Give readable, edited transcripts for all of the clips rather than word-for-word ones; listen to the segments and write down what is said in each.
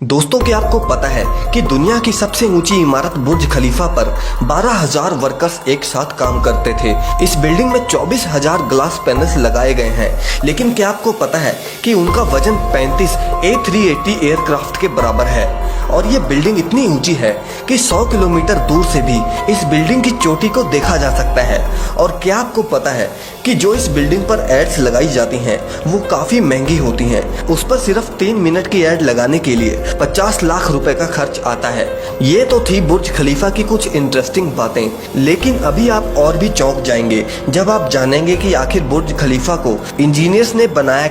दोस्तों, क्या आपको पता है कि दुनिया की सबसे ऊंची इमारत बुर्ज खलीफा पर 12,000 वर्कर्स एक साथ काम करते थे। इस बिल्डिंग में 24,000 ग्लास पैनल्स लगाए गए हैं। लेकिन क्या आपको पता है कि उनका वजन 35 A380 एयरक्राफ्ट के बराबर है और ये बिल्डिंग इतनी ऊंची है कि 100 किलोमीटर दूर से भी इस बिल्डिंग की चोटी को देखा जा सकता है। और क्या आपको पता है कि जो इस बिल्डिंग पर एड्स लगाई जाती हैं वो काफी महंगी होती हैं। उस पर सिर्फ 3 मिनट की एड लगाने के लिए 50 लाख रुपए का खर्च आता है। ये तो थी बुर्ज खलीफा की कुछ इंटरेस्टिंग बातें, लेकिन अभी आप और भी चौंक जाएंगे जब आप जानेंगे कि आखिर बुर्ज खलीफा को इंजीनियर्स ने बनाया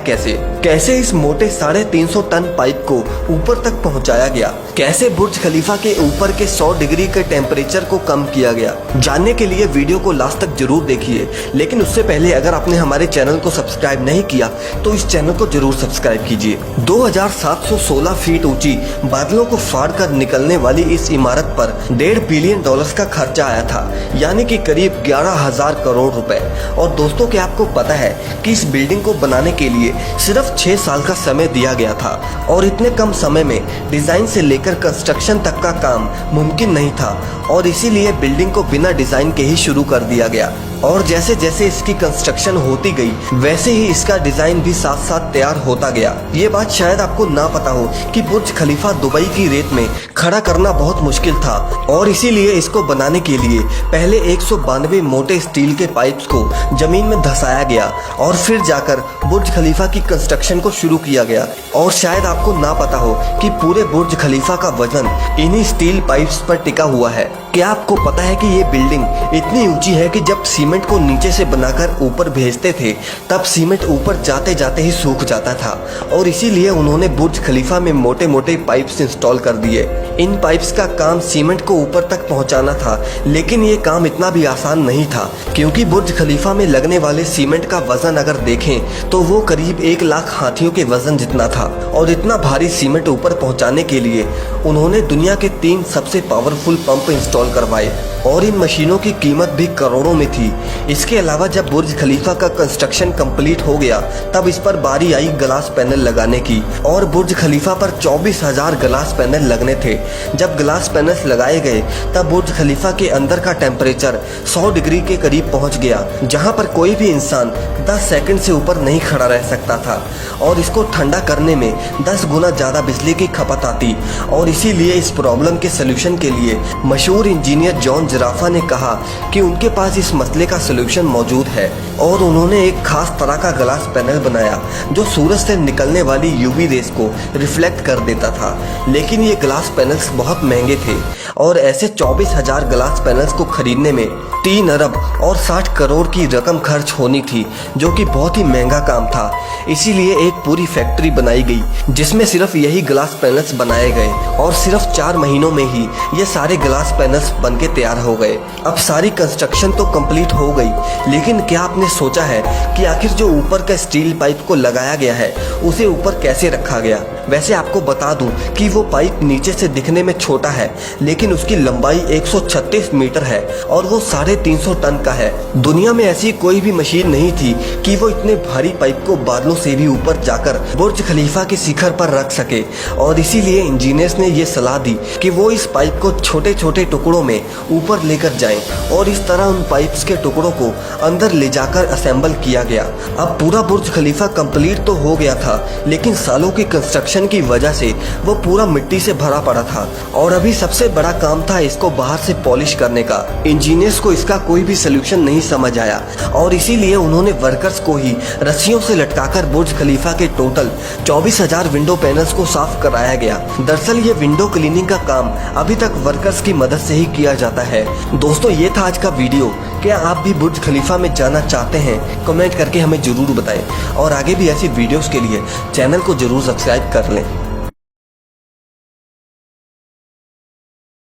कैसे इस मोटे 350 टन पाइप को ऊपर तक पहुंचाया गया, कैसे बुर्ज खलीफा के ऊपर के 100 डिग्री के टेम्परेचर को कम किया गया। जानने के लिए वीडियो को लास्ट तक जरूर देखिए, लेकिन उससे पहले अगर आपने हमारे चैनल को सब्सक्राइब नहीं किया तो इस चैनल को जरूर सब्सक्राइब कीजिए। 2716 फीट ऊंची बादलों को फाड़ कर निकलने वाली इस इमारत पर $1.5 बिलियन का खर्चा आया था, यानी कि करीब 11,000 करोड़ रुपए। और दोस्तों, क्या आपको पता है कि इस बिल्डिंग को बनाने के लिए सिर्फ 6 साल का समय दिया गया था और इतने कम समय में डिजाइन से लेकर कंस्ट्रक्शन तक का काम मुमकिन नहीं था और इसीलिए बिल्डिंग को बिना डिजाइन के ही शुरू कर दिया गया। और जैसे जैसे इसकी कंस्ट्रक्शन होती गई वैसे ही इसका डिजाइन भी साथ साथ तैयार होता गया। ये बात शायद आपको ना पता हो कि बुर्ज खलीफा दुबई की रेत में खड़ा करना बहुत मुश्किल था और इसीलिए इसको बनाने के लिए पहले 192 मोटे स्टील के पाइप्स को जमीन में धंसाया गया और फिर जाकर बुर्ज खलीफा की कंस्ट्रक्शन को शुरू किया गया। और शायद आपको ना पता हो कि पूरे बुर्ज खलीफा का वजन इन्हीं स्टील पाइप्स पर टिका हुआ है। क्या आपको पता है कि ये बिल्डिंग इतनी ऊंची है कि जब सीमेंट को नीचे से बनाकर ऊपर भेजते थे तब सीमेंट ऊपर जाते जाते ही सूख जाता था और इसीलिए उन्होंने बुर्ज खलीफा में मोटे मोटे पाइप्स इंस्टॉल कर दिए। इन पाइप्स का काम सीमेंट को ऊपर तक पहुंचाना था, लेकिन ये काम इतना भी आसान नहीं था क्योंकि बुर्ज खलीफा में लगने वाले सीमेंट का वजन अगर देखें तो वो करीब 1 लाख हाथियों के वजन जितना था। और इतना भारी सीमेंट ऊपर पहुंचाने के लिए उन्होंने दुनिया के 3 सबसे पावरफुल पंप इंस्टॉल करवाए और इन मशीनों की कीमत भी करोड़ों में थी। इसके अलावा जब बुर्ज खलीफा का कंस्ट्रक्शन कंप्लीट हो गया तब इस पर बारी आई ग्लास पैनल लगाने की और बुर्ज खलीफा पर 24,000 ग्लास पैनल लगने थे। जब ग्लास पैनल्स लगाए गए तब बुर्ज खलीफा के अंदर का टेम्परेचर 100 डिग्री के करीब पहुंच गया, जहां पर कोई भी इंसान 10 सेकंड से ऊपर नहीं खड़ा रह सकता था और इसको ठंडा करने में 10 गुना ज्यादा बिजली की खपत आती। और इसीलिए इस प्रॉब्लम के सोल्यूशन के लिए मशहूर इंजीनियर जॉन जराफा ने कहा कि उनके पास इस मसले का सोल्यूशन मौजूद है और उन्होंने एक खास तरह का ग्लास पैनल बनाया जो सूरज से निकलने वाली यूवी रेस को रिफ्लेक्ट कर देता था। लेकिन ये ग्लास पैनल्स बहुत महंगे थे और ऐसे 24,000 ग्लास पैनल्स को खरीदने में 3 अरब और 60 करोड़ की रकम खर्च होनी थी, जो कि बहुत ही महंगा काम था। इसीलिए एक पूरी फैक्ट्री बनाई गई जिसमें सिर्फ यही ग्लास पैनल्स बनाए गए और सिर्फ 4 महीनों में ही ये सारे ग्लास पैनल्स बनके तैयार हो गए। अब सारी कंस्ट्रक्शन तो कंप्लीट हो गई, लेकिन क्या आपने सोचा है कि आखिर जो ऊपर का स्टील पाइप को लगाया गया है उसे ऊपर कैसे रखा गया? वैसे आपको बता दूं कि वो पाइप नीचे से दिखने में छोटा है, लेकिन उसकी लंबाई 136 मीटर है और वो 350 टन का है। दुनिया में ऐसी कोई भी मशीन नहीं थी कि वो इतने भारी पाइप को बादलों से भी ऊपर जाकर बुर्ज खलीफा के शिखर पर रख सके। और इसीलिए इंजीनियर्स ने ये सलाह दी कि वो इस पाइप को छोटे छोटे टुकड़ों में ऊपर लेकर जाएं और इस तरह उन पाइप्स के टुकड़ों को अंदर ले जाकर असेंबल किया गया। अब पूरा बुर्ज खलीफा कंप्लीट तो हो गया था, लेकिन सालों की कंस्ट्रक्शन की वजह से वो पूरा मिट्टी से भरा पड़ा था और अभी सबसे बड़ा काम था इसको बाहर से पॉलिश करने का। इंजीनियर्स को इसका कोई भी सोल्यूशन नहीं समझ आया और इसीलिए उन्होंने वर्कर्स को ही रस्सियों से लटकाकर बुर्ज खलीफा के टोटल 24,000 विंडो पैनल्स को साफ कराया गया। दरअसल ये विंडो क्लीनिंग का काम अभी तक वर्कर्स की मदद से ही किया जाता है। दोस्तों, ये था आज का वीडियो। क्या आप भी बुर्ज खलीफा में जाना चाहते हैं? कमेंट करके हमें जरूर बताएं और आगे भी ऐसी वीडियोस के लिए चैनल को जरूर सब्सक्राइब कर लें।